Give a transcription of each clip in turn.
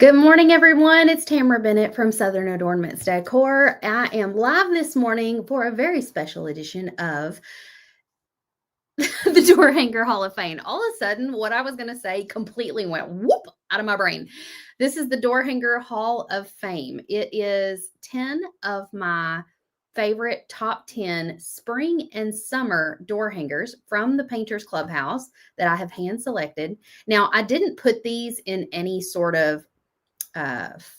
Good morning, everyone. It's Tamara Bennett from Southern Adornments Decor. I am live this morning for a very special edition of the Door Hanger Hall of Fame. All of a sudden, what I was going to say completely went whoop out of my brain. This is the Door Hanger Hall of Fame. It is 10 of my favorite top 10 spring and summer door hangers from the Painters Clubhouse that I have hand selected. Now, I didn't put these in any sort of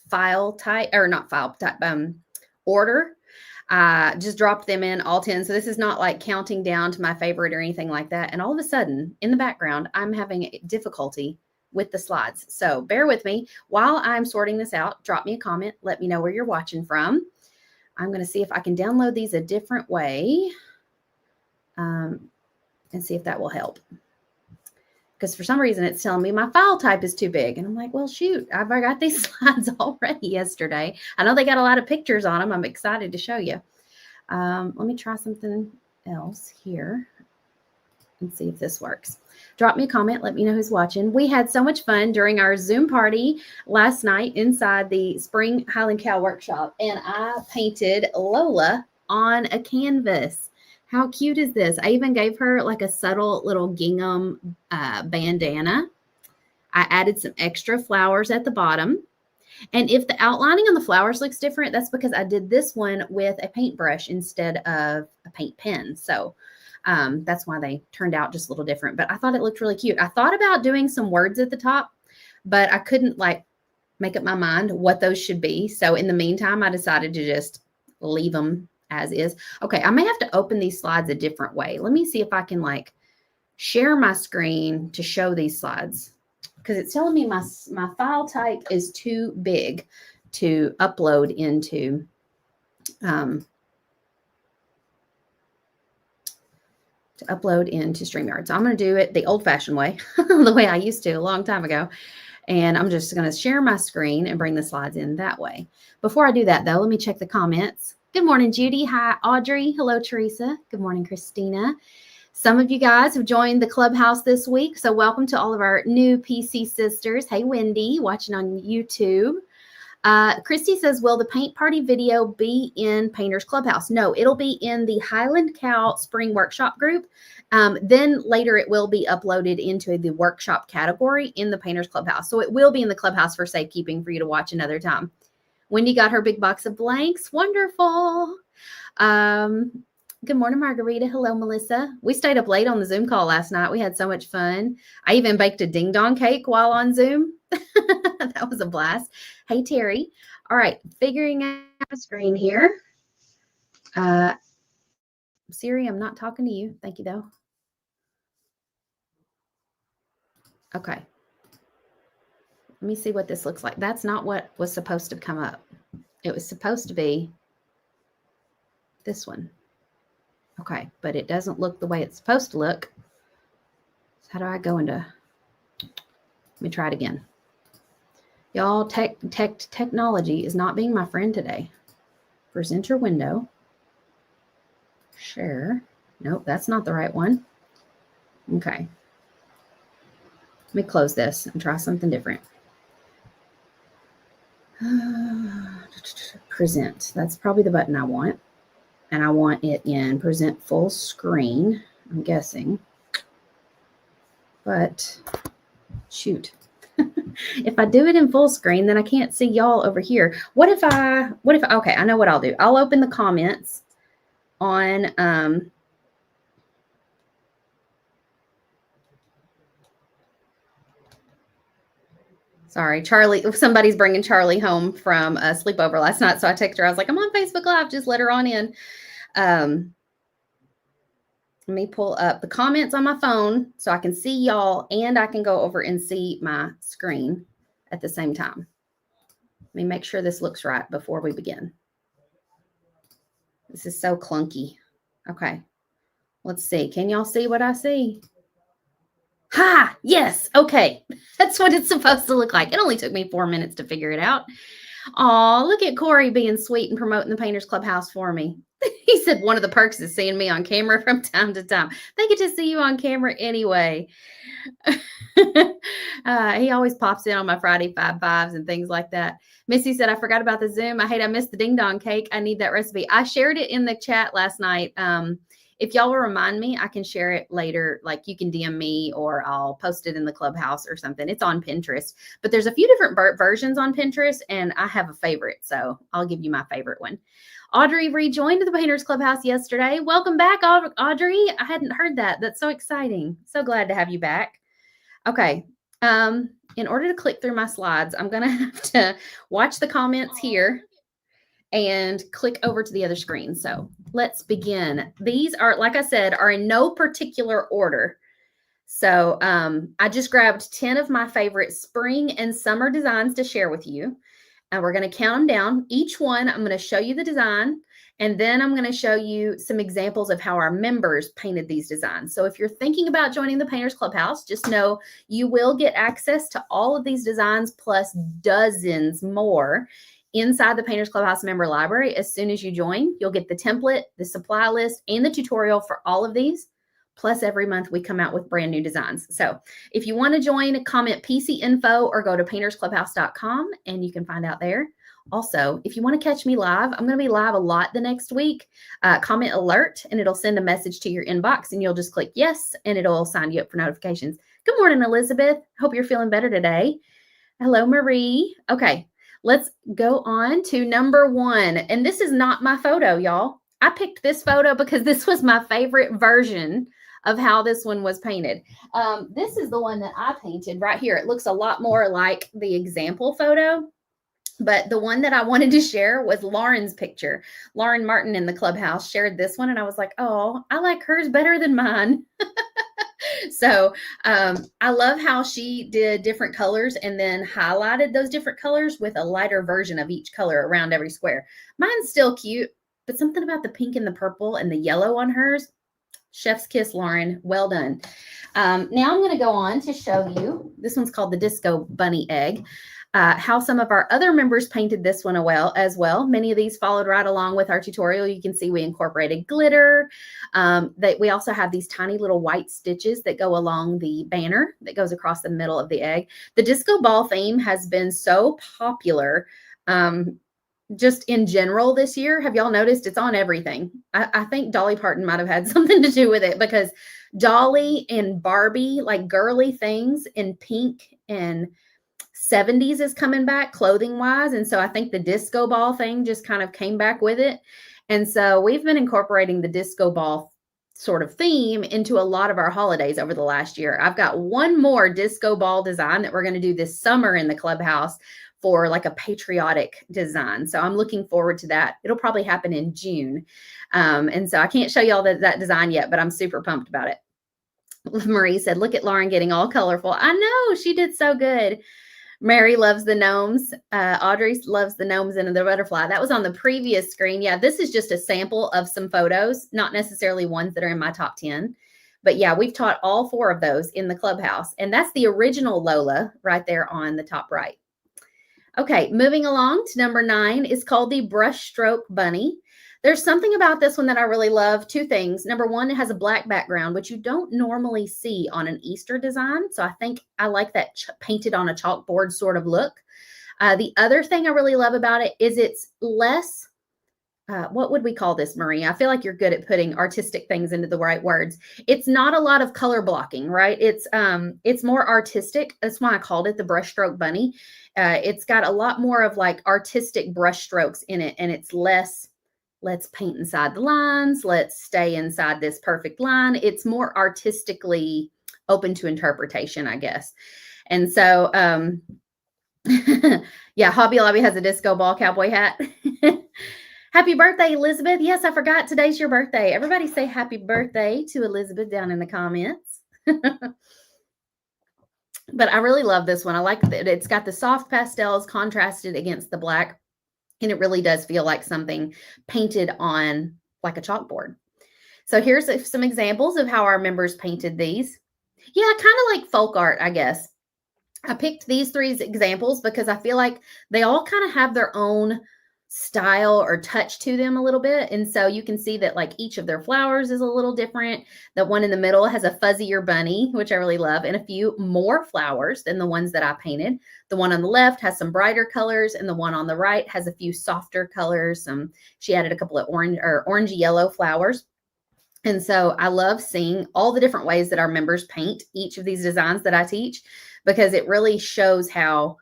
file type, or not file type, order. Just dropped them in all 10. So this is not like counting down to my favorite or anything like that. And all of a sudden in the background, I'm having difficulty with the slides. So bear with me while I'm sorting this out. Drop me a comment. Let me know where you're watching from. I'm going to see if I can download these a different way and see if that will help. Because for some reason it's telling me my file type is too big. And I'm like, well, shoot, I got these slides already yesterday. I know they got a lot of pictures on them. I'm excited to show you. Let me try something else here and see if this works. Drop me a comment. Let me know who's watching. We had so much fun during our Zoom party last night inside the Spring Highland Cow Workshop. And I painted Lola on a canvas. How cute is this? I even gave her like a subtle little gingham bandana. I added some extra flowers at the bottom. And if the outlining on the flowers looks different, that's because I did this one with a paintbrush instead of a paint pen. So that's why they turned out just a little different. But I thought it looked really cute. I thought about doing some words at the top, but I couldn't like make up my mind what those should be. So in the meantime, I decided to just leave them as is. Okay, I may have to open these slides a different way. Let me see if I can like share my screen to show these slides, because it's telling me my file type is too big to upload into StreamYard. So I'm going to do it the old-fashioned way, the way I used to a long time ago. And I'm just going to share my screen and bring the slides in that way. Before I do that, though, let me check the comments. Good morning, Judy. Hi, Audrey. Hello, Teresa. Good morning, Christina. Some of you guys have joined the Clubhouse this week, so welcome to all of our new PC sisters. Hey, Wendy, watching on YouTube. Christy says, will the paint party video be in Painters Clubhouse? No, it'll be in the Highland Cow Spring Workshop group. Then later it will be uploaded into the workshop category in the Painters Clubhouse. So it will be in the Clubhouse for safekeeping for you to watch another time. Wendy got her big box of blanks. Wonderful. Good morning, Margarita. Hello, Melissa. We stayed up late on the Zoom call last night. We had so much fun. I even baked a ding dong cake while on Zoom. That was a blast. Hey, Terry. All right, figuring out the screen here. Siri, I'm not talking to you. Thank you, though. Okay. Let me see what this looks like. That's not what was supposed to come up. It was supposed to be this one. Okay, but it doesn't look the way it's supposed to look. So how do I go into? Let me try it again. Y'all, technology is not being my friend today. Presenter window. Share. Nope, that's not the right one. Okay. Let me close this and try something different. Present. That's probably the button I want. And I want it in present full screen, I'm guessing. But shoot. If I do it in full screen, then I can't see y'all over here. Okay, I know what I'll do. I'll open the comments on sorry, Charlie. Somebody's bringing Charlie home from a sleepover last night. So I texted her. I was like, I'm on Facebook Live. Just let her on in. Let me pull up the comments on my phone so I can see y'all and I can go over and see my screen at the same time. Let me make sure this looks right before we begin. This is so clunky. Okay. Let's see. Can y'all see what I see? Ha! Yes. Okay. That's what it's supposed to look like. It only took me 4 minutes to figure it out. Oh, look at Corey being sweet and promoting the Painters Clubhouse for me. He said one of the perks is seeing me on camera from time to time. They get to see you on camera anyway. He always pops in on my Friday 5-5s and things like that. Missy said, I forgot about the Zoom. I missed the ding dong cake. I need that recipe. I shared it in the chat last night. If y'all will remind me, I can share it later. Like you can DM me or I'll post it in the Clubhouse or something. It's on Pinterest, but there's a few different versions on Pinterest and I have a favorite. So I'll give you my favorite one. Audrey rejoined the Painters Clubhouse yesterday. Welcome back, Audrey. I hadn't heard that. That's so exciting. So glad to have you back. Okay. In order to click through my slides, I'm going to have to watch the comments here and click over to the other screen. So let's begin. These are, like I said, are in no particular order. So I just grabbed 10 of my favorite spring and summer designs to share with you. And we're going to count them down. Each one, I'm going to show you the design. And then I'm going to show you some examples of how our members painted these designs. So if you're thinking about joining the Painters Clubhouse, just know you will get access to all of these designs plus dozens more inside the Painters Clubhouse member library. As soon as you join, you'll get the template, the supply list, and the tutorial for all of these. Plus every month we come out with brand new designs. So if you want to join, comment PC info or go to paintersclubhouse.com and you can find out there. Also, if you want to catch me live, I'm going to be live a lot the next week. Comment alert and it'll send a message to your inbox and you'll just click yes and it'll sign you up for notifications. Good morning, Elizabeth. Hope you're feeling better today. Hello, Marie. Okay, let's go on to number 1. And this is not my photo, y'all. I picked this photo because this was my favorite version of how this one was painted. This is the one that I painted right here. It looks a lot more like the example photo, but the one that I wanted to share was Lauren's picture. Lauren Martin in the Clubhouse shared this one and I was like, oh, I like hers better than mine. So I love how she did different colors and then highlighted those different colors with a lighter version of each color around every square. Mine's still cute, but something about the pink and the purple and the yellow on hers, chef's kiss, Lauren. Well done. Now I'm going to go on to show you, this one's called the Disco Bunny Egg, how some of our other members painted this one as well. Many of these followed right along with our tutorial. You can see we incorporated glitter. We also have these tiny little white stitches that go along the banner that goes across the middle of the egg. The disco ball theme has been so popular just in general this year. Have y'all noticed it's on everything? I think Dolly Parton might have had something to do with it because Dolly and Barbie, like girly things in pink and 70s is coming back clothing wise. And so I think the disco ball thing just kind of came back with it. And so we've been incorporating the disco ball sort of theme into a lot of our holidays over the last year. I've got one more disco ball design that we're going to do this summer in the Clubhouse for like a patriotic design. So I'm looking forward to that. It'll probably happen in June. And so I can't show y'all that design yet, but I'm super pumped about it. Marie said, look at Lauren getting all colorful. I know, she did so good. Mary loves the gnomes. Audrey loves the gnomes and the butterfly. That was on the previous screen. Yeah, this is just a sample of some photos, not necessarily ones that are in my top 10. But yeah, we've taught all 4 of those in the Clubhouse. And that's the original Lola right there on the top right. Okay, moving along to number 9 is called the Brushstroke Bunny. There's something about this one that I really love. 2 things. Number 1, it has a black background, which you don't normally see on an Easter design. So I think I like that painted on a chalkboard sort of look. The other thing I really love about it is it's less, what would we call this, Marie? I feel like you're good at putting artistic things into the right words. It's not a lot of color blocking, right? It's more artistic. That's why I called it the Brushstroke Bunny. It's got a lot more of like artistic brush strokes in it, and it's less, let's paint inside the lines, let's stay inside this perfect line. It's more artistically open to interpretation, I guess. And so, yeah, Hobby Lobby has a disco ball cowboy hat. Happy birthday, Elizabeth. Yes, I forgot today's your birthday. Everybody say happy birthday to Elizabeth down in the comments. But I really love this one. I like that it's got the soft pastels contrasted against the black. And it really does feel like something painted on like a chalkboard. So here's some examples of how our members painted these. Yeah, kind of like folk art, I guess. I picked these 3 examples because I feel like they all kind of have their own style or touch to them a little bit. And so you can see that like each of their flowers is a little different. The one in the middle has a fuzzier bunny, which I really love, and a few more flowers than the ones that I painted. The one on the left has some brighter colors, and the one on the right has a few softer colors. She added a couple of orangey yellow flowers. And so I love seeing all the different ways that our members paint each of these designs that I teach, because it really shows how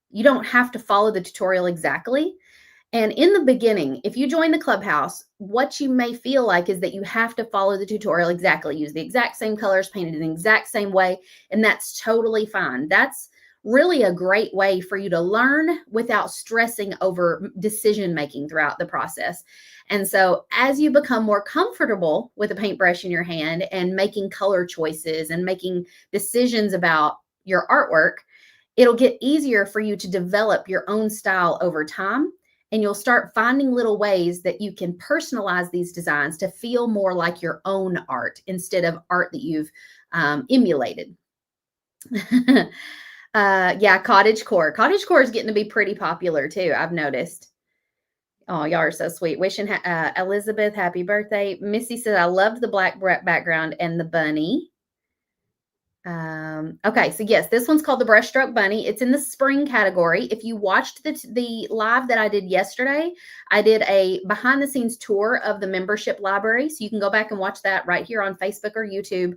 you don't have to follow the tutorial exactly. And in the beginning, if you join the Clubhouse, what you may feel like is that you have to follow the tutorial exactly, use the exact same colors, paint it in the exact same way, and that's totally fine. That's really a great way for you to learn without stressing over decision-making throughout the process. And so as you become more comfortable with a paintbrush in your hand and making color choices and making decisions about your artwork, it'll get easier for you to develop your own style over time. And you'll start finding little ways that you can personalize these designs to feel more like your own art instead of art that you've emulated. Yeah, cottagecore. Cottagecore is getting to be pretty popular too, I've noticed. Oh, y'all are so sweet. Wishing Elizabeth happy birthday. Missy said, I loved the black background and the bunny. Okay, so yes, this one's called the Brushstroke Bunny. It's in the spring category. If you watched the live that I did yesterday, I did a behind the scenes tour of the membership library. So you can go back and watch that right here on Facebook or YouTube.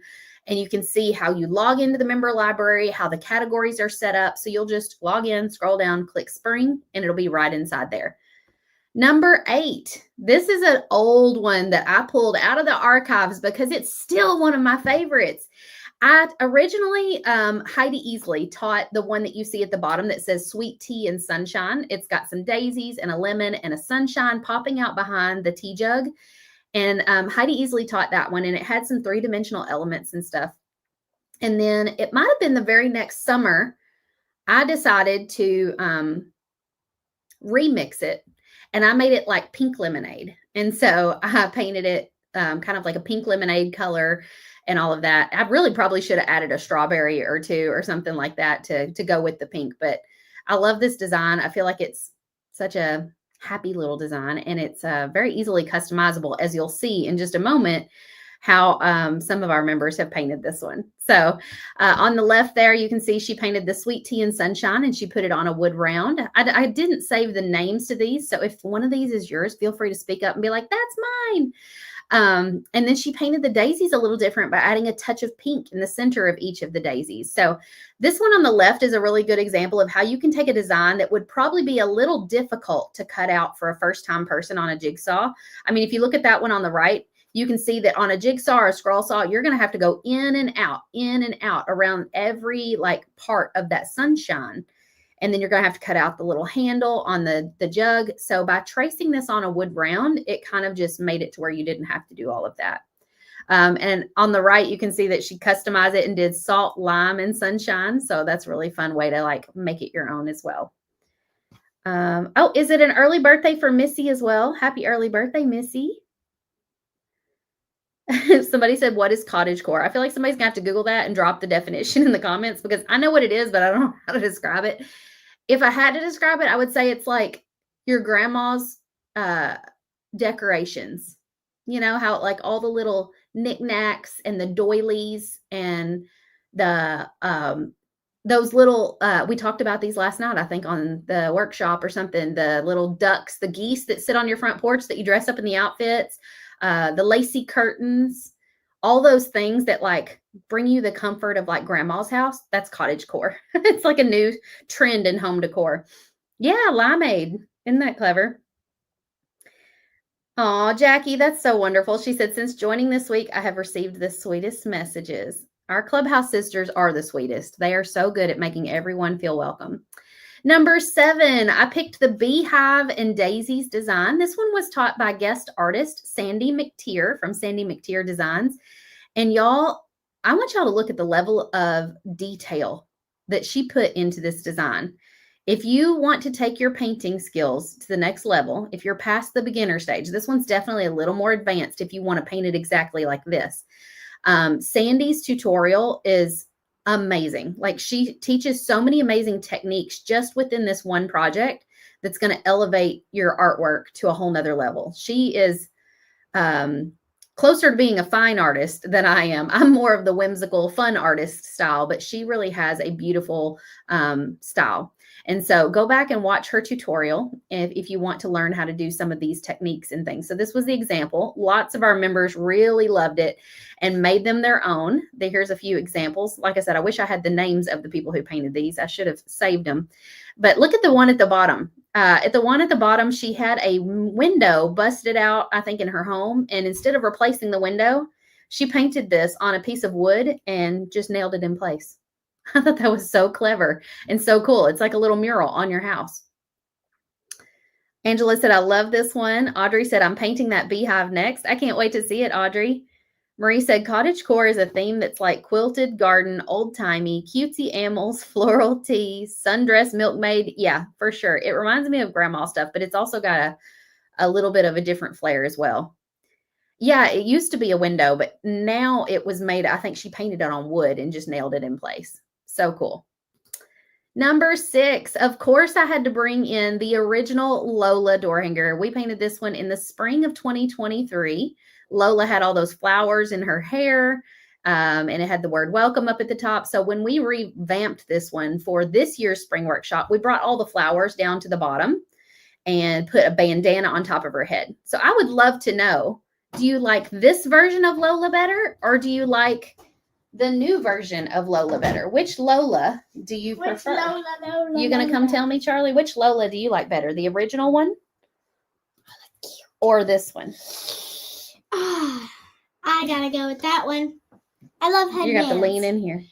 And you can see how you log into the member library, how the categories are set up. So you'll just log in, scroll down, click spring, and it'll be right inside there. Number 8. This is an old one that I pulled out of the archives because it's still one of my favorites. I originally, Heidi Easley taught the one that you see at the bottom that says Sweet Tea and Sunshine. It's got some daisies and a lemon and a sunshine popping out behind the tea jug. And Heidi Easley taught that one, and it had some 3-dimensional elements and stuff. And then it might have been the very next summer, I decided to remix it, and I made it like pink lemonade. And so I painted it kind of like a pink lemonade color and all of that. I really probably should have added a strawberry or two or something like that to go with the pink, but I love this design. I feel like it's such a happy little design, and it's very easily customizable, as you'll see in just a moment how some of our members have painted this one. So on the left there, you can see she painted the Sweet Tea and Sunshine, and she put it on a wood round. I didn't save the names to these, so if one of these is yours, feel free to speak up and be like, that's mine. And then she painted the daisies a little different by adding a touch of pink in the center of each of the daisies. So this one on the left is a really good example of how you can take a design that would probably be a little difficult to cut out for a first-time person on a jigsaw. I mean, if you look at that one on the right, you can see that on a jigsaw or a scroll saw, you're going to have to go in and out around every like part of that sunshine. And then you're going to have to cut out the little handle on the jug. So by tracing this on a wood round, it kind of just made it to where you didn't have to do all of that. And on the right, you can see that she customized it and did salt, lime, and sunshine. So that's a really fun way to like make it your own as well. Oh, is it an early birthday for Missy as well? Happy early birthday, Missy. Somebody said, what is cottagecore? I feel like somebody's gonna have to Google that and drop the definition in the comments, because I know what it is, but I don't know how to describe it. If I had to describe it, I would say it's like your grandma's decorations. You know, how like all the little knickknacks and the doilies and the those little, we talked about these last night, I think on the workshop or something, the little ducks, the geese that sit on your front porch that you dress up in the outfits. The lacy curtains, all those things that like bring you the comfort of like grandma's house. That's cottagecore. It's like a new trend in home decor. Yeah, limeade. Isn't that clever? Oh, Jackie, that's so wonderful. She said, since joining this week, I have received the sweetest messages. Our Clubhouse sisters are the sweetest. They are so good at making everyone feel welcome. Number 7, I picked the Beehive and Daisies design. This one was taught by guest artist Sandy McTeer from Sandy McTeer Designs. And y'all, I want y'all to look at the level of detail that she put into this design. If you want to take your painting skills to the next level, if you're past the beginner stage, this one's definitely a little more advanced if you want to paint it exactly like this. Sandy's tutorial is amazing. Like, she teaches so many amazing techniques just within this one project that's going to elevate your artwork to a whole nother level. She is closer to being a fine artist than I am. I'm more of the whimsical, fun artist style, but she really has a beautiful style. And so go back and watch her tutorial if you want to learn how to do some of these techniques and things. So this was the example. Lots of our members really loved it and made them their own. Here's a few examples. Like I said, I wish I had the names of the people who painted these. I should have saved them. But look at the one at the bottom. At the one at the bottom, she had a window busted out, I think, in her home. And instead of replacing the window, she painted this on a piece of wood and just nailed it in place. I thought that was so clever and so cool. It's like a little mural on your house. Angela said, I love this one. Audrey said, I'm painting that beehive next. I can't wait to see it, Audrey. Marie said, cottagecore is a theme that's like quilted garden, old-timey, cutesy animals, floral teas, sundress, milkmaid. Yeah, for sure. It reminds me of grandma stuff, but it's also got a little bit of a different flair as well. Yeah, it used to be a window, but now it was made, I think she painted it on wood and just nailed it in place. So cool. Number 6, of course, I had to bring in the original Lola door hanger. We painted this one in the spring of 2023. Lola had all those flowers in her hair, and it had the word welcome up at the top. So when we revamped this one for this year's spring workshop, we brought all the flowers down to the bottom and put a bandana on top of her head. So I would love to know, do you like this version of Lola better, or do you like the new version of Lola better? Which Lola do you prefer? Lola, you going to come tell me, Charlie? Which Lola do you like better? The original one or this one? Oh, I got to go with that one. I love headbands. You got to lean in here.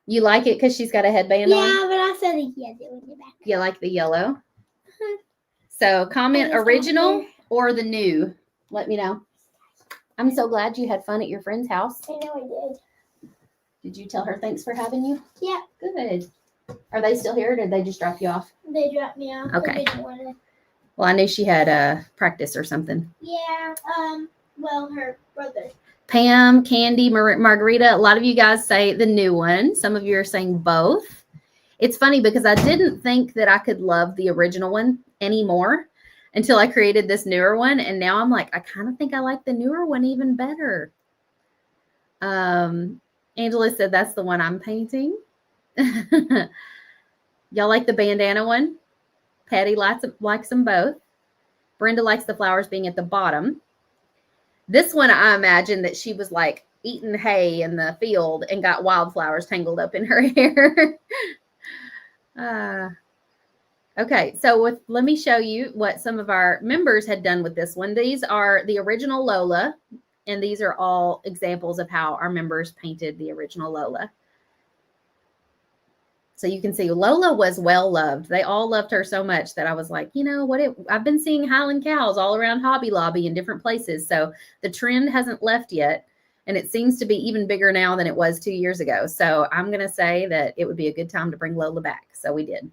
You like it because she's got a headband on? Yeah, but I said the yellow in the back. You like the yellow? So comment original or the new. Let me know. I'm so glad you had fun at your friend's house. I know I did. Did you tell her thanks for having you? Yeah. Good. Are they still here or did they just drop you off? They dropped me off. Okay. Well, I knew she had practice or something. Yeah. Well, her brother. Pam, Candy, Margarita. A lot of you guys say the new one. Some of you are saying both. It's funny because I didn't think that I could love the original one anymore until I created this newer one. And now I'm like, I kind of think I like the newer one even better. Angela said that's the one I'm painting. Y'all like the bandana one? Patty likes them both. Brenda likes the flowers being at the bottom. This one, I imagine that she was like eating hay in the field and got wildflowers tangled up in her hair. Okay, so let me show you what some of our members had done with this one. These are the original Lola, and these are all examples of how our members painted the original Lola. So you can see Lola was well loved. They all loved her so much that I was like, you know what? I've been seeing Highland cows all around Hobby Lobby in different places. So the trend hasn't left yet. And it seems to be even bigger now than it was 2 years ago. So I'm going to say that it would be a good time to bring Lola back. So we did.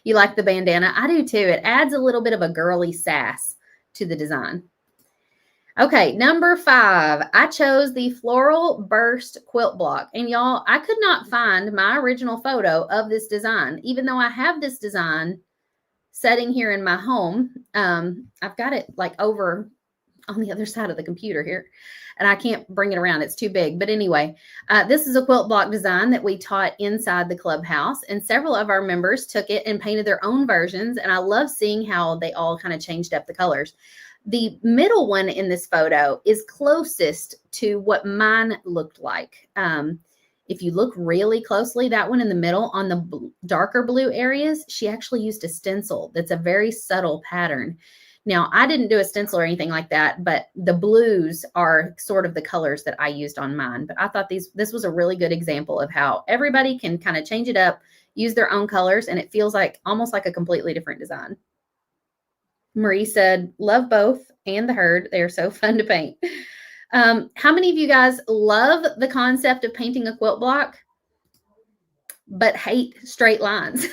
You like the bandana? I do too. It adds a little bit of a girly sass to the design. Okay, number 5, I chose the Floral Burst quilt block. And y'all, I could not find my original photo of this design, even though I have this design sitting here in my home. I've got it like over on the other side of the computer here, and I can't bring it around. It's too big. But anyway, this is a quilt block design that we taught inside the clubhouse, and several of our members took it and painted their own versions. And I love seeing how they all kind of changed up the colors. The middle one in this photo is closest to what mine looked like. If you look really closely, that one in the middle on the darker blue areas, she actually used a stencil. That's a very subtle pattern. Now, I didn't do a stencil or anything like that, but the blues are sort of the colors that I used on mine. But I thought this was a really good example of how everybody can kind of change it up, use their own colors, and it feels like almost like a completely different design. Marie said, love both and the herd. They are so fun to paint. How many of you guys love the concept of painting a quilt block, but hate straight lines?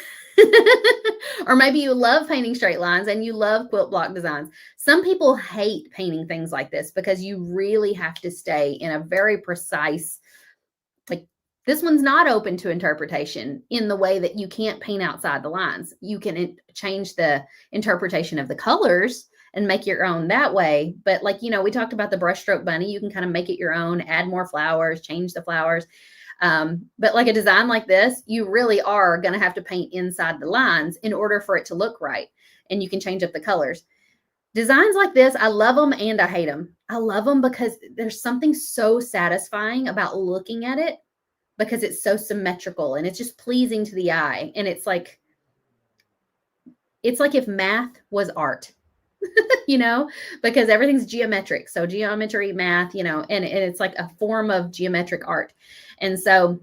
Or maybe you love painting straight lines and you love quilt block designs. Some people hate painting things like this because you really have to stay in a very precise This one's not open to interpretation in the way that you can't paint outside the lines. You can change the interpretation of the colors and make your own that way. But like, we talked about the brushstroke bunny. You can kind of make it your own, add more flowers, change the flowers. But like a design like this, you really are going to have to paint inside the lines in order for it to look right. And you can change up the colors. Designs like this, I love them and I hate them. I love them because there's something so satisfying about looking at it, because it's so symmetrical and it's just pleasing to the eye. And it's like if math was art, because everything's geometric. So geometry, math, and it's like a form of geometric art. And so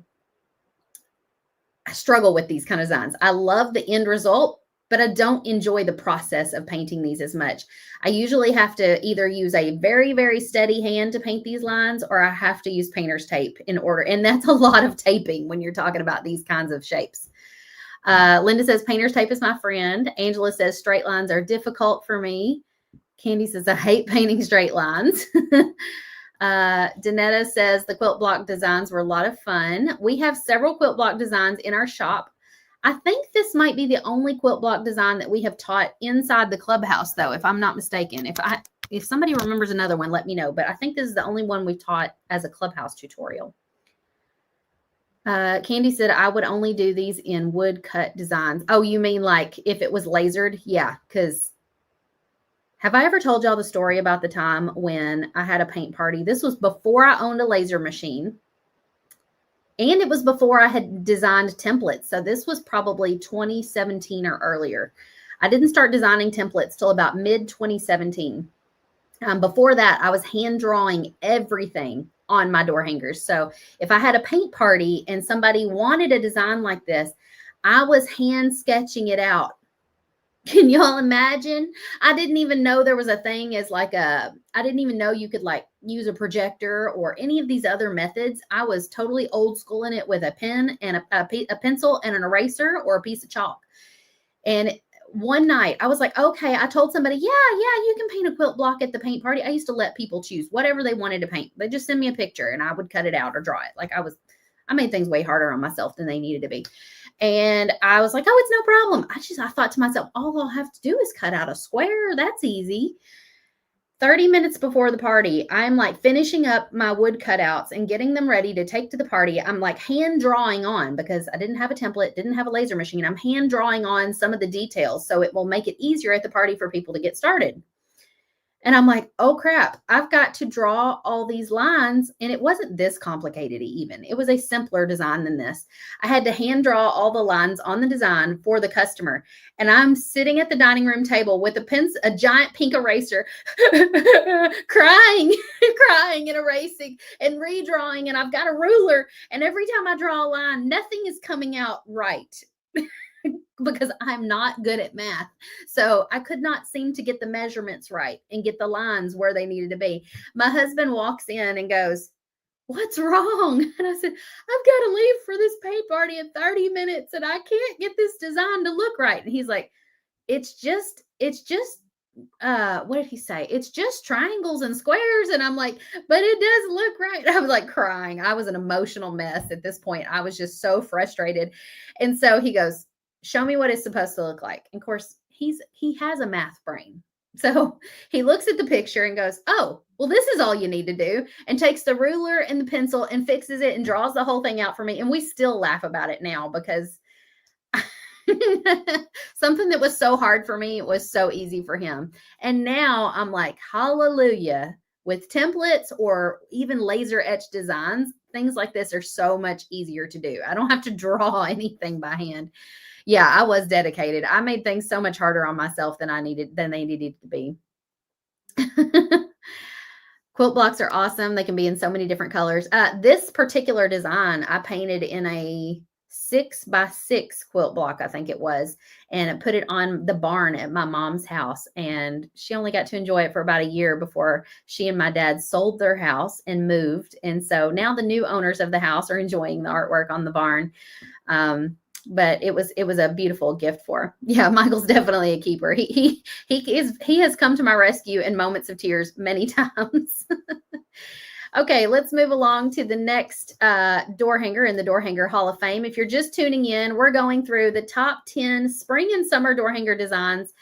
I struggle with these kind of designs. I love the end result, but I don't enjoy the process of painting these as much. I usually have to either use a very, very steady hand to paint these lines, or I have to use painter's tape in order. And that's a lot of taping when you're talking about these kinds of shapes. Linda says, painter's tape is my friend. Angela says, straight lines are difficult for me. Candy says, I hate painting straight lines. Danetta says, the quilt block designs were a lot of fun. We have several quilt block designs in our shop. I think this might be the only quilt block design that we have taught inside the Clubhouse, though, if I'm not mistaken. If somebody remembers another one, let me know. But I think this is the only one we've taught as a Clubhouse tutorial. Candy said, I would only do these in wood cut designs. Oh, you mean like if it was lasered? Yeah, because have I ever told y'all the story about the time when I had a paint party? This was before I owned a laser machine. And it was before I had designed templates. So this was probably 2017 or earlier. I didn't start designing templates till about mid-2017. Before that, I was hand drawing everything on my door hangers. So if I had a paint party and somebody wanted a design like this, I was hand sketching it out. Can y'all imagine? I didn't even know there was a thing as I didn't even know you could like use a projector or any of these other methods. I was totally old school in it with a pen and a pencil and an eraser or a piece of chalk. And one night I was like, okay, I told somebody, yeah, you can paint a quilt block at the paint party. I used to let people choose whatever they wanted to paint. They just send me a picture and I would cut it out or draw it. Like I made things way harder on myself than they needed to be. And I was like, oh, it's no problem. I thought to myself, all I'll have to do is cut out a square. That's easy. 30 minutes before the party, I'm like finishing up my wood cutouts and getting them ready to take to the party. I'm like hand drawing on, because I didn't have a template, didn't have a laser machine. I'm hand drawing on some of the details so it will make it easier at the party for people to get started. And I'm like, oh crap, I've got to draw all these lines. And it wasn't this complicated even. It was a simpler design than this. I had to hand draw all the lines on the design for the customer. And I'm sitting at the dining room table with a giant pink eraser, crying and erasing and redrawing. And I've got a ruler. And every time I draw a line, nothing is coming out right. Because I'm not good at math. So I could not seem to get the measurements right and get the lines where they needed to be. My husband walks in and goes, what's wrong? And I said, I've got to leave for this paint party in 30 minutes and I can't get this design to look right. And he's like, it's just, what did he say? It's just triangles and squares. And I'm like, but it does look right. I was like crying. I was an emotional mess at this point. I was just so frustrated. And so he goes, show me what it's supposed to look like. And of course, he has a math brain. So he looks at the picture and goes, oh, well, this is all you need to do, and takes the ruler and the pencil and fixes it and draws the whole thing out for me. And we still laugh about it now because something that was so hard for me was so easy for him. And now I'm like, hallelujah. With templates or even laser etched designs, things like this are so much easier to do. I don't have to draw anything by hand. Yeah, I was dedicated. I made things so much harder on myself than they needed to be. Quilt blocks are awesome. They can be in so many different colors. This particular design I painted in a 6x6 quilt block, I think it was, and I put it on the barn at my mom's house. And she only got to enjoy it for about a year before she and my dad sold their house and moved. And so now the new owners of the house are enjoying the artwork on the barn. But it was a beautiful gift for her. Yeah, Michael's definitely a keeper. He has come to my rescue in moments of tears many times. Okay, let's move along to the next door hanger in the Door Hanger Hall of Fame. If you're just tuning in, we're going through the top 10 spring and summer door hanger designs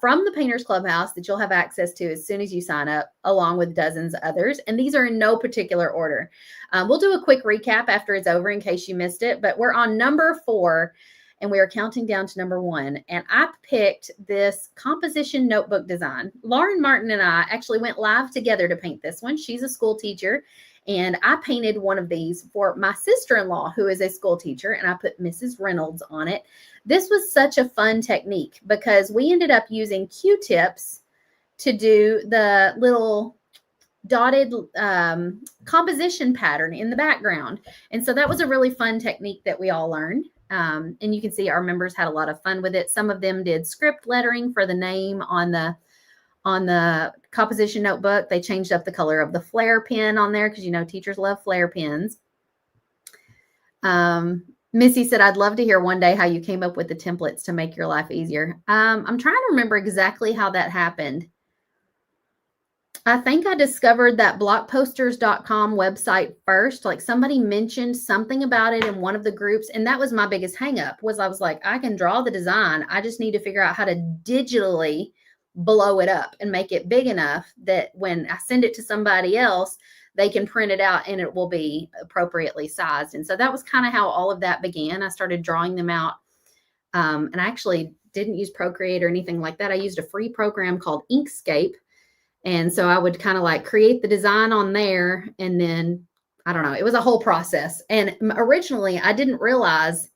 from the Painters Clubhouse that you'll have access to as soon as you sign up, along with dozens of others. And these are in no particular order. We'll do a quick recap after it's over in case you missed it, but we're on number 4. And we are counting down to number 1. And I picked this composition notebook design. Lauren Martin and I actually went live together to paint this one. She's a school teacher. And I painted one of these for my sister-in-law, who is a school teacher, and I put Mrs. Reynolds on it. This was such a fun technique because we ended up using Q-tips to do the little dotted composition pattern in the background. And so that was a really fun technique that we all learned. And you can see our members had a lot of fun with it. Some of them did script lettering for the name on the composition notebook. They changed up the color of the flare pen on there because, you know, teachers love flare pens. Missy said, I'd love to hear one day how you came up with the templates to make your life easier. I'm trying to remember exactly how that happened. I think I discovered that blockposters.com website first. Like somebody mentioned something about it in one of the groups. And that was my biggest hang up was I was like, I can draw the design. I just need to figure out how to digitally blow it up and make it big enough that when I send it to somebody else, they can print it out and it will be appropriately sized. And so that was kind of how all of that began. I started drawing them out. And I actually didn't use Procreate or anything like that. I used a free program called Inkscape. And so I would kind of like create the design on there. And then, I don't know, it was a whole process. And originally I didn't realize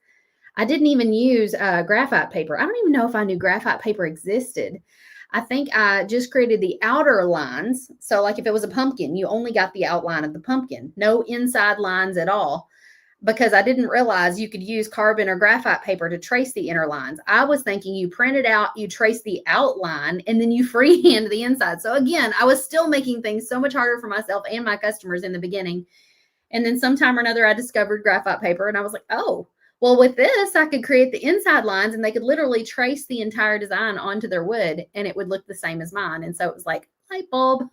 I didn't even use graphite paper. I don't even know if I knew graphite paper existed. I think I just created the outer lines. So like if it was a pumpkin, you only got the outline of the pumpkin, no inside lines at all. Because I didn't realize you could use carbon or graphite paper to trace the inner lines. I was thinking you print it out, you trace the outline, and then you freehand the inside. So again, I was still making things so much harder for myself and my customers in the beginning. And then sometime or another, I discovered graphite paper and I was like, oh, well, with this, I could create the inside lines and they could literally trace the entire design onto their wood and it would look the same as mine. And so it was like, light bulb.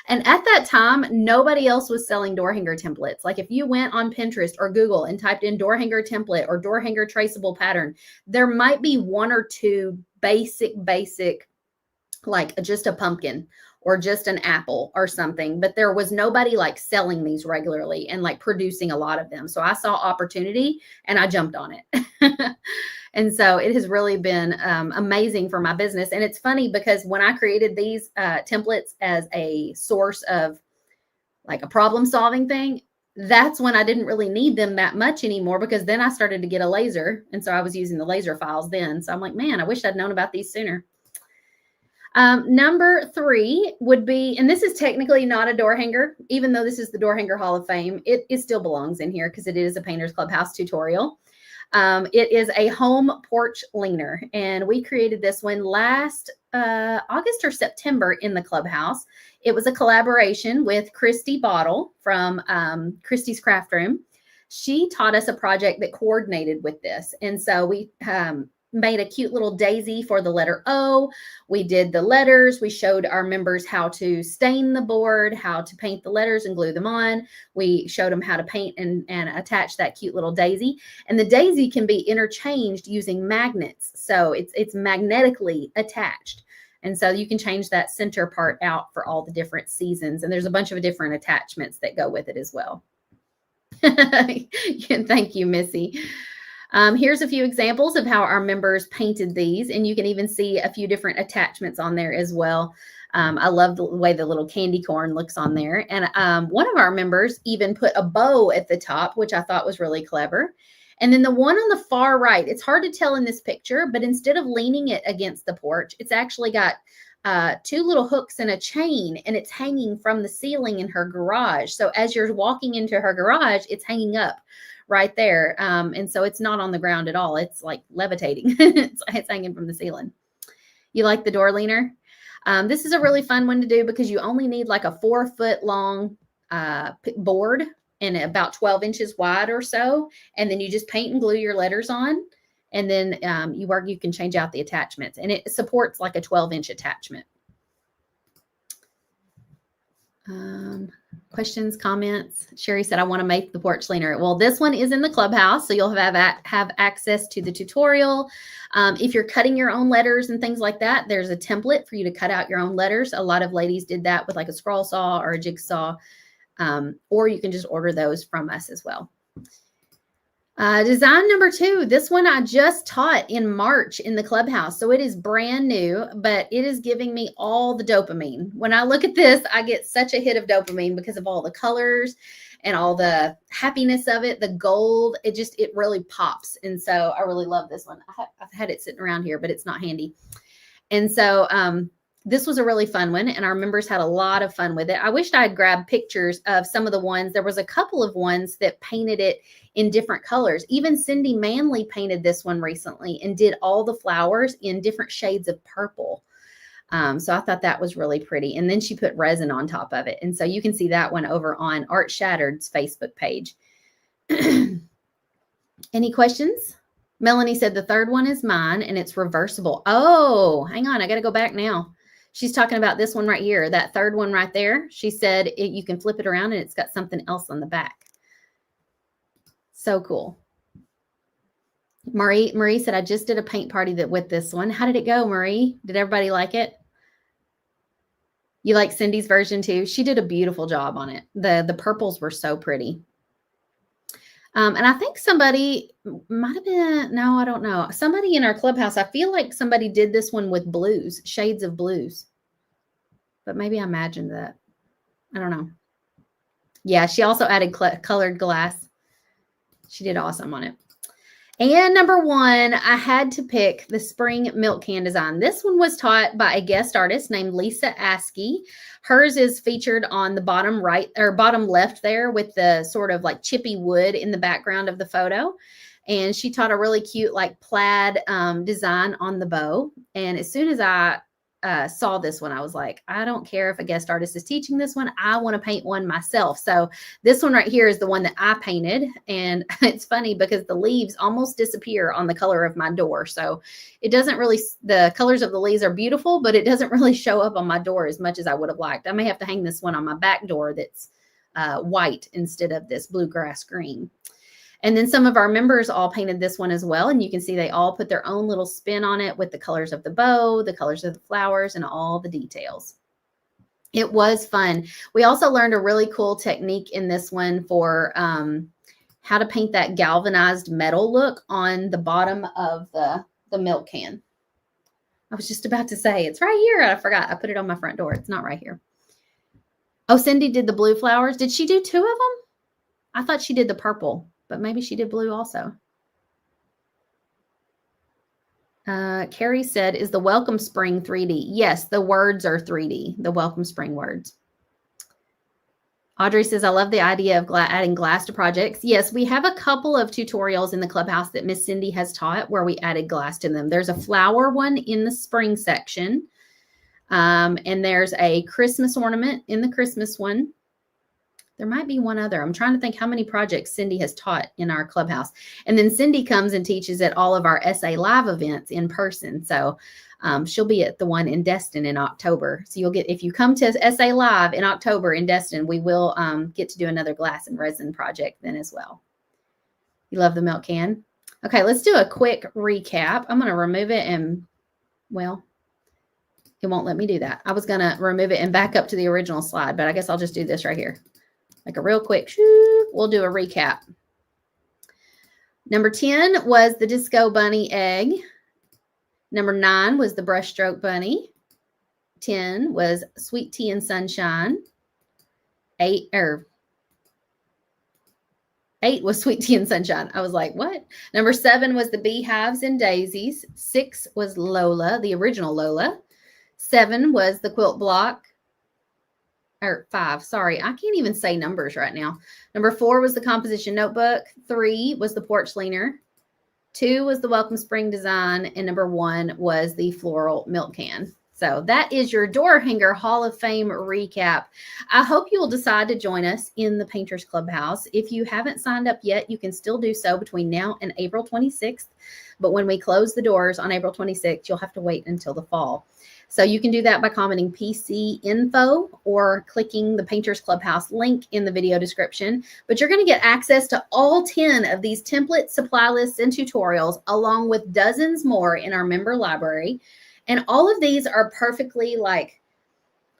And at that time, nobody else was selling door hanger templates. Like if you went on Pinterest or Google and typed in door hanger template or door hanger traceable pattern, there might be 1 or 2 basic, like just a pumpkin or just an apple or something, but there was nobody like selling these regularly and like producing a lot of them. So I saw opportunity and I jumped on it. And so it has really been amazing for my business. And it's funny because when I created these templates as a source of like a problem solving thing, that's when I didn't really need them that much anymore because then I started to get a laser. And so I was using the laser files then. So I'm like, man, I wish I'd known about these sooner. Number 3 would be, and this is technically not a door hanger, even though this is the Door Hanger Hall of Fame, it still belongs in here because it is a Painters Clubhouse tutorial. It is a home porch leaner, and we created this one last August or September in the Clubhouse. It was a collaboration with Christy Bottle from Christy's Craft Room. She taught us a project that coordinated with this, and so we made a cute little daisy for the letter O. We did the letters. We showed our members how to stain the board, how to paint the letters and glue them on. We showed them how to paint and attach that cute little daisy. And the daisy can be interchanged using magnets. So it's magnetically attached. And so you can change that center part out for all the different seasons. And there's a bunch of different attachments that go with it as well. Thank you, Missy. Here's a few examples of how our members painted these, and you can even see a few different attachments on there as well. I love the way the little candy corn looks on there. And one of our members even put a bow at the top, which I thought was really clever. And then the one on the far right, it's hard to tell in this picture, but instead of leaning it against the porch, it's actually got 2 little hooks and a chain, and it's hanging from the ceiling in her garage. So as you're walking into her garage, it's hanging up right there. And so it's not on the ground at all. It's like levitating. It's hanging from the ceiling. You like the door leaner? This is a really fun one to do because you only need like a 4-foot long board and about 12 inches wide or so. And then you just paint and glue your letters on. And then you can change out the attachments, and it supports like a 12-inch attachment. Questions, comments? Sherry said, I want to make the porch leaner. Well, this one is in the Clubhouse, so you'll have access to the tutorial. If you're cutting your own letters and things like that, there's a template for you to cut out your own letters. A lot of ladies did that with like a scroll saw or a jigsaw, or you can just order those from us as well. Design number 2. This one I just taught in March in the Clubhouse. So it is brand new, but it is giving me all the dopamine. When I look at this, I get such a hit of dopamine because of all the colors and all the happiness of it. The gold, it really pops. And so I really love this one. I've had it sitting around here, but it's not handy. And so, this was a really fun one, and our members had a lot of fun with it. I wished I had grabbed pictures of some of the ones. There was a couple of ones that painted it in different colors. Even Cindy Manley painted this one recently and did all the flowers in different shades of purple. So I thought that was really pretty. And then she put resin on top of it. And so you can see that one over on Art Shattered's Facebook page. Any questions? Melanie said the third one is mine and it's reversible. Oh, hang on. I got to go back now. She's talking about this one right here, that third one right there. She said you can flip it around and it's got something else on the back. So cool. Marie said, I just did a paint party with this one. How did it go, Marie? Did everybody like it? You like Cindy's version too? She did a beautiful job on it. The purples were so pretty. And I think somebody might have been, no, I don't know. Somebody in our Clubhouse, I feel like somebody did this one with blues, shades of blues. But maybe I imagined that. I don't know. Yeah, she also added colored glass. She did awesome on it. And number 1, I had to pick the spring milk can design. This one was taught by a guest artist named Lisa Askey. Hers is featured on the bottom right or bottom left there with the sort of like chippy wood in the background of the photo. And she taught a really cute like plaid design on the bow. And as soon as I saw this one, I was like, I don't care if a guest artist is teaching this one. I want to paint one myself. So this one right here is the one that I painted. And it's funny because the leaves almost disappear on the color of my door. So it doesn't really, the colors of the leaves are beautiful, but it doesn't really show up on my door as much as I would have liked. I may have to hang this one on my back door that's white instead of this bluegrass green. And then some of our members all painted this one as well. And you can see they all put their own little spin on it with the colors of the bow, the colors of the flowers, and all the details. It was fun. We also learned a really cool technique in this one for how to paint that galvanized metal look on the bottom of the milk can. I was just about to say, it's right here. I forgot. I put it on my front door. It's not right here. Oh, Cindy did the blue flowers. Did she do 2 of them? I thought she did the purple. But maybe she did blue also. Carrie said, is the Welcome Spring 3D? Yes, the words are 3D, the Welcome Spring words. Audrey says, I love the idea of adding glass to projects. Yes, we have a couple of tutorials in the Clubhouse that Miss Cindy has taught where we added glass to them. There's a flower one in the spring section. And there's a Christmas ornament in the Christmas one. There might be one other. I'm trying to think how many projects Cindy has taught in our Clubhouse. And then Cindy comes and teaches at all of our SA Live events in person. So she'll be at the one in Destin in October. So you'll get, if you come to SA Live in October in Destin, we will get to do another glass and resin project then as well. You love the milk can? Okay, let's do a quick recap. I'm going to remove it and, well, it won't let me do that. I was going to remove it and back up to the original slide, but I guess I'll just do this right here. Like a real quick, we'll do a recap. Number 10 was the Disco Bunny egg. Number 9 was the Brushstroke Bunny. 10 was Sweet Tea and Sunshine. 8 was Sweet Tea and Sunshine. I was like, what? Number 7 was the Beehives and Daisies. 6 was Lola, the original Lola. 7 was the Quilt Block. Or 5, sorry, I can't even say numbers right now. Number 4 was the Composition Notebook. 3 was the Porch Leaner. 2 was the Welcome Spring Design. And number 1 was the Floral Milk Can. So that is your door hanger Hall of Fame recap. I hope you will decide to join us in the Painters Clubhouse. If you haven't signed up yet, you can still do so between now and April 26th. But when we close the doors on April 26th, you'll have to wait until the fall. So you can do that by commenting PC info or clicking the Painters Clubhouse link in the video description. But you're going to get access to all 10 of these templates, supply lists, and tutorials, along with dozens more in our member library. And all of these are perfectly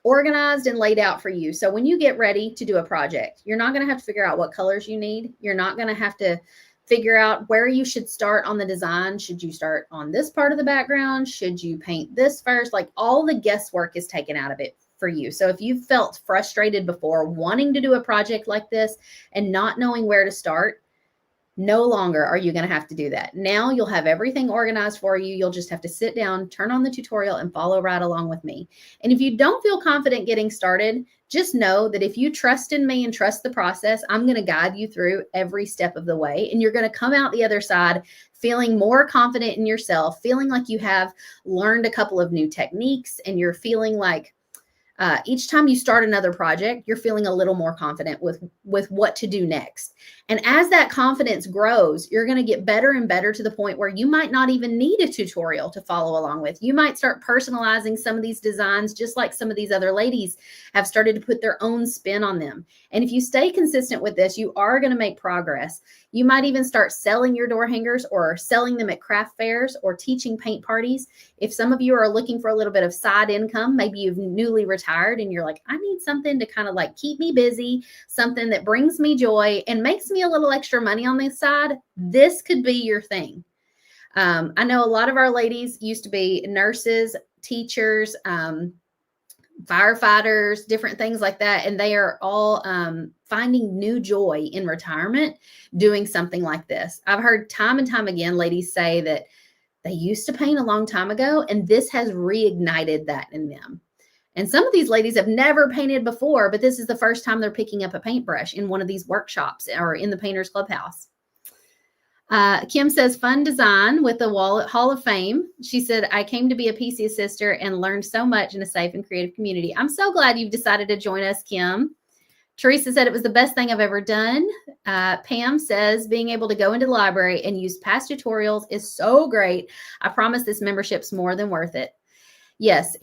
organized and laid out for you. So when you get ready to do a project, you're not going to have to figure out what colors you need. You're not going to have to figure out where you should start on the design. Should you start on this part of the background? Should you paint this first? Like, all the guesswork is taken out of it for you. So if you've felt frustrated before wanting to do a project like this and not knowing where to start, no longer are you going to have to do that. Now you'll have everything organized for you. You'll just have to sit down, turn on the tutorial, and follow right along with me. And if you don't feel confident getting started, just know that if you trust in me and trust the process, I'm going to guide you through every step of the way. And you're going to come out the other side feeling more confident in yourself, feeling like you have learned a couple of new techniques, and you're feeling like each time you start another project, you're feeling a little more confident with what to do next. And as that confidence grows, you're going to get better and better to the point where you might not even need a tutorial to follow along with. You might start personalizing some of these designs, just like some of these other ladies have started to put their own spin on them. And if you stay consistent with this, you are going to make progress. You might even start selling your door hangers or selling them at craft fairs or teaching paint parties. If some of you are looking for a little bit of side income, maybe you've newly retired and you're like, I need something to kind of like keep me busy, something that brings me joy and makes me a little extra money on the side, this could be your thing. I know a lot of our ladies used to be nurses, teachers, firefighters, different things like that. And they are all finding new joy in retirement doing something like this. I've heard time and time again, ladies say that they used to paint a long time ago, and this has reignited that in them. And some of these ladies have never painted before, but this is the first time they're picking up a paintbrush in one of these workshops or in the Painters Clubhouse. Kim says, fun design with the Hall of Fame. She said, I came to be a PC sister and learned so much in a safe and creative community. I'm so glad you've decided to join us, Kim. Teresa said it was the best thing I've ever done. Pam says being able to go into the library and use past tutorials is so great. I promise this membership's more than worth it. Yes,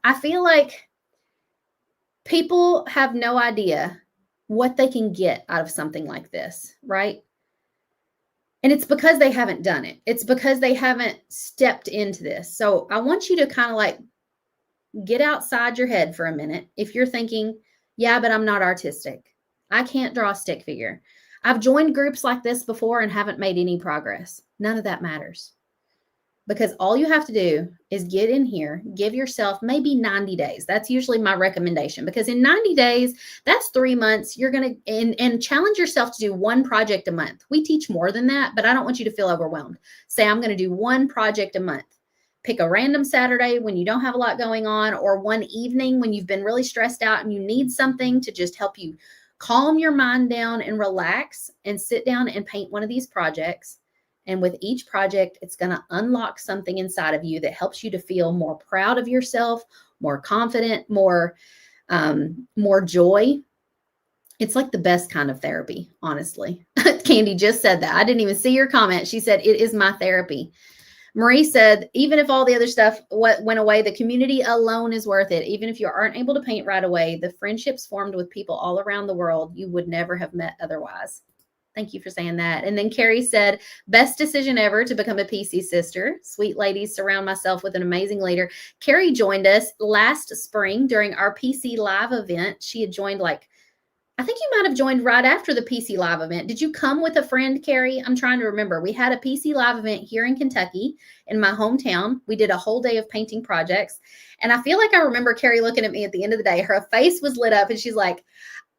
I feel like people have no idea what they can get out of something like this, right? And it's because they haven't done it. It's because they haven't stepped into this. So I want you to kind of like get outside your head for a minute. If you're thinking, yeah, but I'm not artistic. I can't draw a stick figure. I've joined groups like this before and haven't made any progress. None of that matters. Because all you have to do is get in here, give yourself maybe 90 days. That's usually my recommendation, because in 90 days, that's 3 months. You're going to, and challenge yourself to do one project a month. We teach more than that, but I don't want you to feel overwhelmed. Say, I'm going to do one project a month. Pick a random Saturday when you don't have a lot going on, or one evening when you've been really stressed out and you need something to just help you calm your mind down and relax, and sit down and paint one of these projects. And with each project, it's going to unlock something inside of you that helps you to feel more proud of yourself, more confident, more joy. It's like the best kind of therapy, honestly. Candy just said that. I didn't even see your comment. She said, it is my therapy. Marie said, even if all the other stuff went away, the community alone is worth it. Even if you aren't able to paint right away, the friendships formed with people all around the world you would never have met otherwise. Thank you for saying that. And then Carrie said, best decision ever to become a PC sister. Sweet ladies, surround myself with an amazing leader. Carrie joined us last spring during our PC Live event. She had joined I think you might have joined right after the PC Live event. Did you come with a friend, Carrie? I'm trying to remember. We had a PC Live event here in Kentucky in my hometown. We did a whole day of painting projects. And I feel like I remember Carrie looking at me at the end of the day. Her face was lit up and she's like,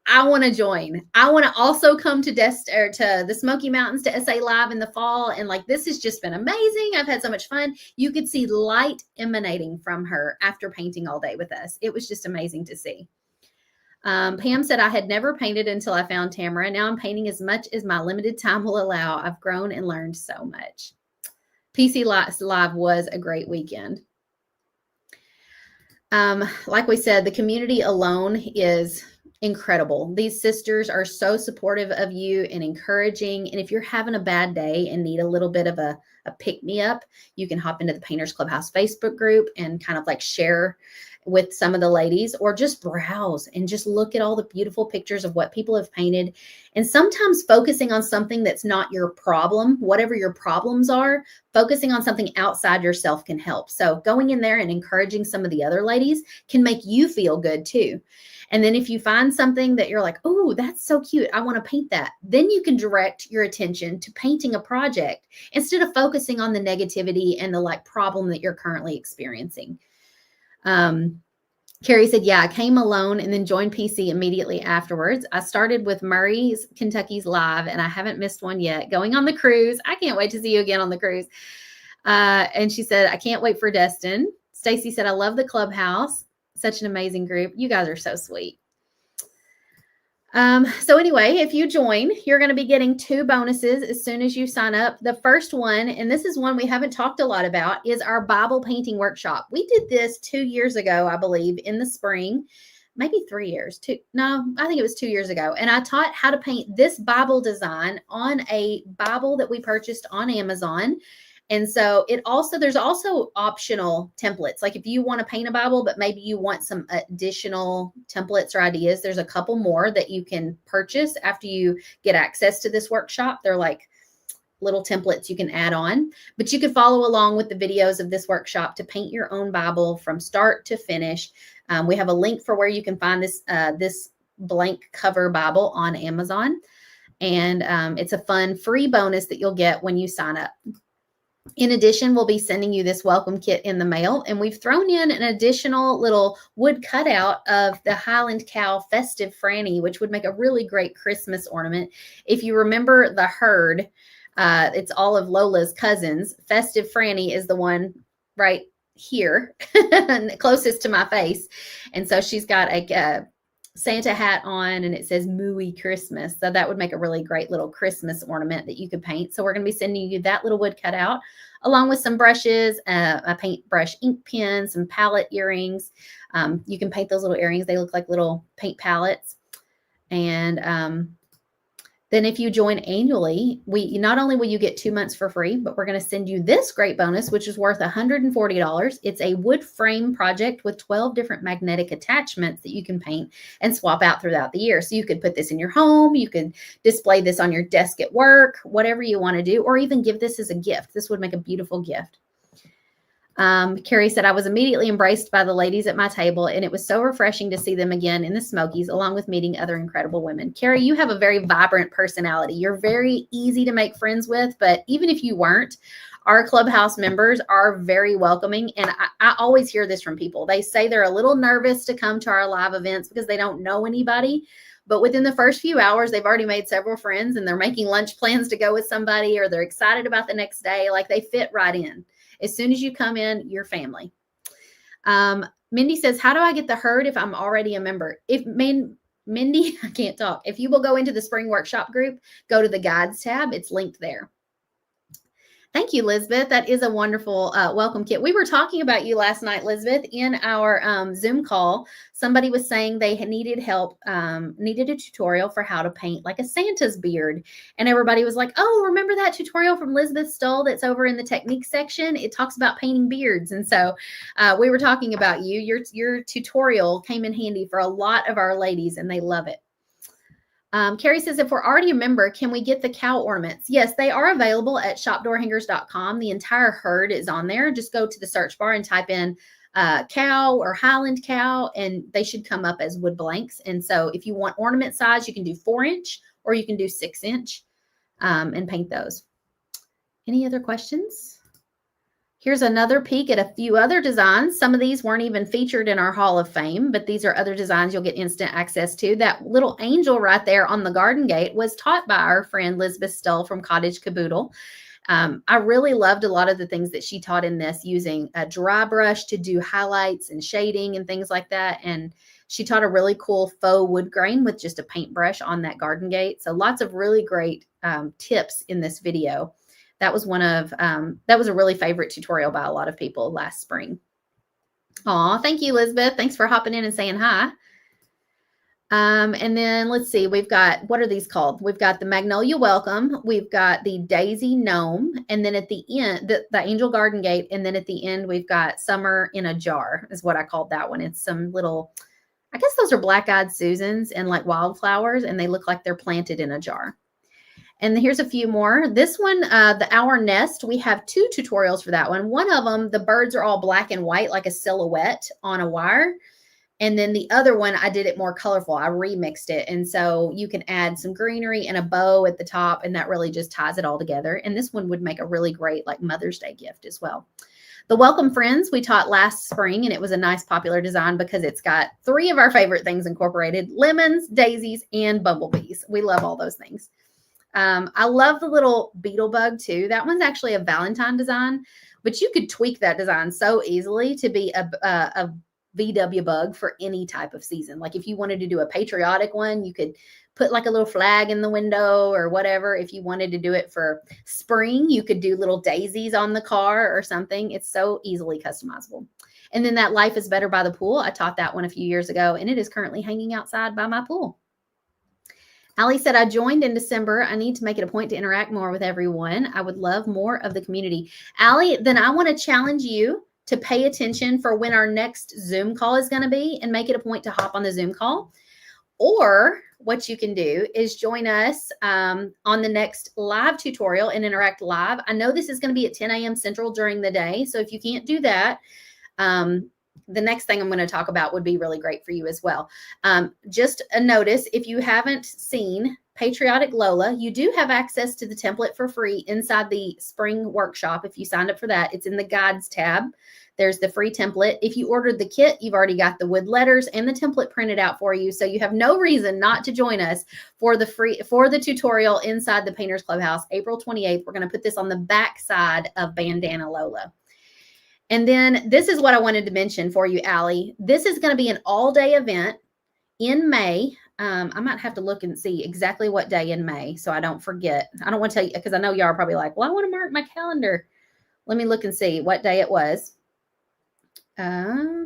I want to join. I want to also come to the Smoky Mountains to SA Live in the fall. And this has just been amazing. I've had so much fun. You could see light emanating from her after painting all day with us. It was just amazing to see. Pam said, I had never painted until I found Tamara. Now I'm painting as much as my limited time will allow. I've grown and learned so much. PC Live was a great weekend. Like we said, the community alone is incredible. These sisters are so supportive of you and encouraging. And if you're having a bad day and need a little bit of a pick-me-up, you can hop into the Painters Clubhouse Facebook group and kind of like share with some of the ladies, or just browse and just look at all the beautiful pictures of what people have painted. And sometimes focusing on something that's not your problem, whatever your problems are, focusing on something outside yourself can help. So going in there and encouraging some of the other ladies can make you feel good too. And then if you find something that you're like, oh, that's so cute, I want to paint that, then you can direct your attention to painting a project instead of focusing on the negativity and the like problem that you're currently experiencing. Carrie said, yeah, I came alone and then joined PC immediately afterwards. I started with Murray's Kentucky's live and I haven't missed one yet. Going on the cruise. I can't wait to see you again on the cruise. And she said, I can't wait for Destin. Stacy said, I love the Clubhouse. Such an amazing group. You guys are so sweet. So anyway, if you join, you're going to be getting 2 bonuses as soon as you sign up. The first one, and this is one we haven't talked a lot about, is our Bible painting workshop. We did this 2 years ago, I believe, in the spring, maybe 3 years. I think it was 2 years ago. And I taught how to paint this Bible design on a Bible that we purchased on Amazon. And so there's also optional templates. Like if you want to paint a Bible, but maybe you want some additional templates or ideas, there's a couple more that you can purchase after you get access to this workshop. They're like little templates you can add on, but you can follow along with the videos of this workshop to paint your own Bible from start to finish. We have a link for where you can find this blank cover Bible on Amazon. And it's a fun free bonus that you'll get when you sign up. In addition, we'll be sending you this welcome kit in the mail, and we've thrown in an additional little wood cutout of the Highland Cow Festive Franny, which would make a really great Christmas ornament. If you remember the herd, it's all of Lola's cousins. Festive Franny is the one right here, closest to my face. And so she's got a Santa hat on and it says Mooey Christmas. So that would make a really great little Christmas ornament that you could paint. So we're going to be sending you that little wood cutout along with some brushes, a paintbrush ink pen, some palette earrings. You can paint those little earrings. They look like little paint palettes. And then if you join annually, not only will you get 2 months for free, but we're going to send you this great bonus, which is worth $140. It's a wood frame project with 12 different magnetic attachments that you can paint and swap out throughout the year. So you could put this in your home, you could display this on your desk at work, whatever you want to do, or even give this as a gift. This would make a beautiful gift. Carrie said, I was immediately embraced by the ladies at my table, and it was so refreshing to see them again in the Smokies, along with meeting other incredible women. Carrie, you have a very vibrant personality. You're very easy to make friends with, but even if you weren't, our Clubhouse members are very welcoming. And I always hear this from people. They say they're a little nervous to come to our live events because they don't know anybody. But within the first few hours, they've already made several friends, and they're making lunch plans to go with somebody, or they're excited about the next day. Like, they fit right in. As soon as you come in, you're family. Mindy says, how do I get the herd if I'm already a member? Mindy, I can't talk. If you will go into the spring workshop group, go to the guides tab. It's linked there. Thank you, Elizabeth. That is a wonderful welcome kit. We were talking about you last night, Elizabeth, in our Zoom call. Somebody was saying they needed help, needed a tutorial for how to paint like a Santa's beard. And everybody was like, oh, remember that tutorial from Elizabeth Stoll that's over in the technique section? It talks about painting beards. And so we were talking about you. Your tutorial came in handy for a lot of our ladies, and they love it. Carrie says, if we're already a member, can we get the cow ornaments? Yes, they are available at shopdoorhangers.com. The entire herd is on there. Just go to the search bar and type in cow or Highland cow, and they should come up as wood blanks. And so if you want ornament size, you can do 4-inch or you can do 6-inch and paint those. Any other questions? Here's another peek at a few other designs. Some of these weren't even featured in our Hall of Fame, but these are other designs you'll get instant access to. That little angel right there on the garden gate was taught by our friend Elizabeth Stoll from Cottage Caboodle. I really loved a lot of the things that she taught in this, using a dry brush to do highlights and shading and things like that. And she taught a really cool faux wood grain with just a paintbrush on that garden gate. So lots of really great tips in this video. That was a really favorite tutorial by a lot of people last spring. Aw, thank you, Elizabeth. Thanks for hopping in and saying hi. And then let's see, we've got, what are these called? We've got the Magnolia Welcome, we've got the Daisy Gnome, and then at the end, the Angel Garden Gate, and then at the end, we've got Summer in a Jar, is what I called that one. It's some little, I guess those are black-eyed Susans and like wildflowers, and they look like they're planted in a jar. And here's a few more. This one, the Our Nest, we have 2 tutorials for that one. One of them, the birds are all black and white, like a silhouette on a wire. And then the other one, I did it more colorful. I remixed it. And so you can add some greenery and a bow at the top, and that really just ties it all together. And this one would make a really great like Mother's Day gift as well. The Welcome Friends we taught last spring, and it was a nice popular design because it's got 3 of our favorite things incorporated: lemons, daisies, and bumblebees. We love all those things. I love the little beetle bug too. That one's actually a Valentine design, but you could tweak that design so easily to be a VW bug for any type of season. Like if you wanted to do a patriotic one, you could put like a little flag in the window or whatever. If you wanted to do it for spring, you could do little daisies on the car or something. It's so easily customizable. And then that Life is Better by the Pool, I taught that one a few years ago, and it is currently hanging outside by my pool. Allie said, I joined in December. I need to make it a point to interact more with everyone. I would love more of the community. Allie, then I want to challenge you to pay attention for when our next Zoom call is going to be and make it a point to hop on the Zoom call. Or what you can do is join us on the next live tutorial and interact live. I know this is going to be at 10 a.m. Central during the day. So if you can't do that, the next thing I'm going to talk about would be really great for you as well. Just a notice, if you haven't seen Patriotic Lola, you do have access to the template for free inside the spring workshop. If you signed up for that, it's in the guides tab. There's the free template. If you ordered the kit, you've already got the wood letters and the template printed out for you. So you have no reason not to join us for the tutorial inside the Painters Clubhouse, April 28th. We're going to put this on the back side of Bandana Lola. And then this is what I wanted to mention for you, Allie. This is going to be an all-day event in May. I might have to look and see exactly what day in May so I don't forget. I don't want to tell you because I know y'all are probably like, well, I want to mark my calendar. Let me look and see what day it was. May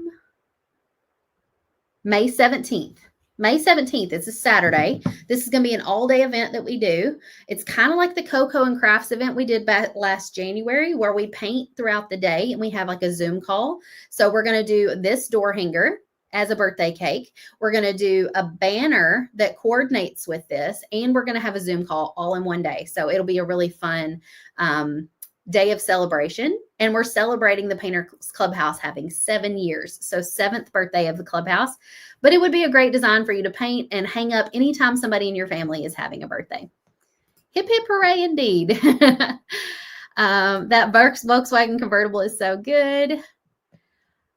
17th. May 17th. It's a Saturday. This is going to be an all-day event that we do. It's kind of like the Cocoa and Crafts event we did back last January, where we paint throughout the day and we have like a Zoom call. So we're going to do this door hanger as a birthday cake. We're going to do a banner that coordinates with this, and we're going to have a Zoom call all in one day. So it'll be a really fun day of celebration. And we're celebrating the Painters Clubhouse having 7 years. So 7th birthday of the Clubhouse. But it would be a great design for you to paint and hang up anytime somebody in your family is having a birthday. Hip, hip, hooray, indeed. That Volkswagen convertible is so good.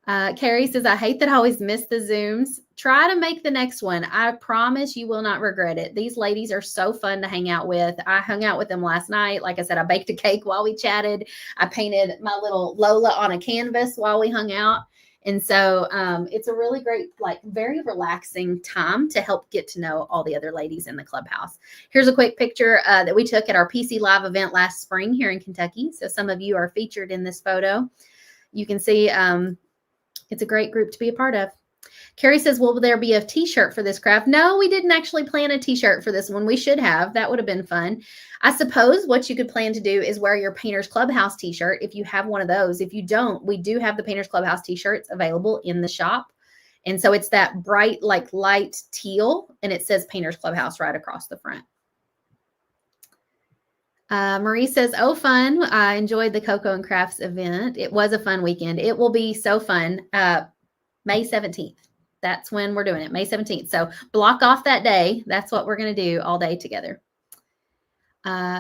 Carrie says, I hate that I always miss the Zooms. Try to make the next one. I promise you will not regret it. These ladies are so fun to hang out with. I hung out with them last night. Like I said, I baked a cake while we chatted. I painted my little Lola on a canvas while we hung out. And so it's a really great, like very relaxing time to help get to know all the other ladies in the Clubhouse. Here's a quick picture that we took at our PC Live event last spring here in Kentucky. So some of you are featured in this photo. You can see it's a great group to be a part of. Carrie says, will there be a t-shirt for this craft? No, we didn't actually plan a t-shirt for this one. We should have. That would have been fun. I suppose what you could plan to do is wear your Painters Clubhouse t-shirt if you have one of those. If you don't, we do have the Painters Clubhouse t-shirts available in the shop. And so it's that bright, like light teal, and it says Painters Clubhouse right across the front. Marie says, oh, fun. I enjoyed the Cocoa and Crafts event. It was a fun weekend. It will be so fun. May 17th. That's when we're doing it, May 17th. So block off that day. That's what we're going to do all day together.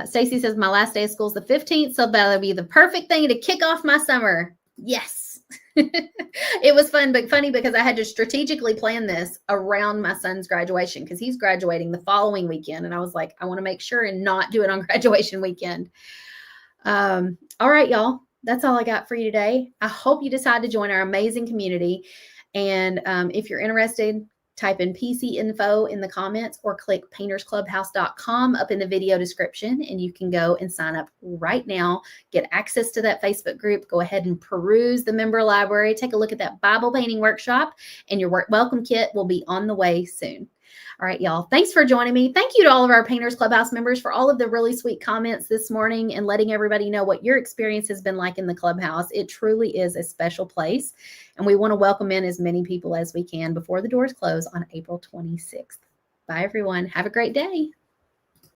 Stacy says, my last day of school is the 15th, so that'll be the perfect thing to kick off my summer. Yes. It was fun, but funny because I had to strategically plan this around my son's graduation because he's graduating the following weekend. And I was like, I want to make sure and not do it on graduation weekend. All right, y'all. That's all I got for you today. I hope you decide to join our amazing community. And if you're interested, type in PC info in the comments or click paintersclubhouse.com up in the video description, and you can go and sign up right now, get access to that Facebook group, go ahead and peruse the member library, take a look at that Bible painting workshop, and your welcome kit will be on the way soon. All right, y'all. Thanks for joining me. Thank you to all of our Painters Clubhouse members for all of the really sweet comments this morning and letting everybody know what your experience has been like in the Clubhouse. It truly is a special place, and we want to welcome in as many people as we can before the doors close on April 26th. Bye, everyone. Have a great day.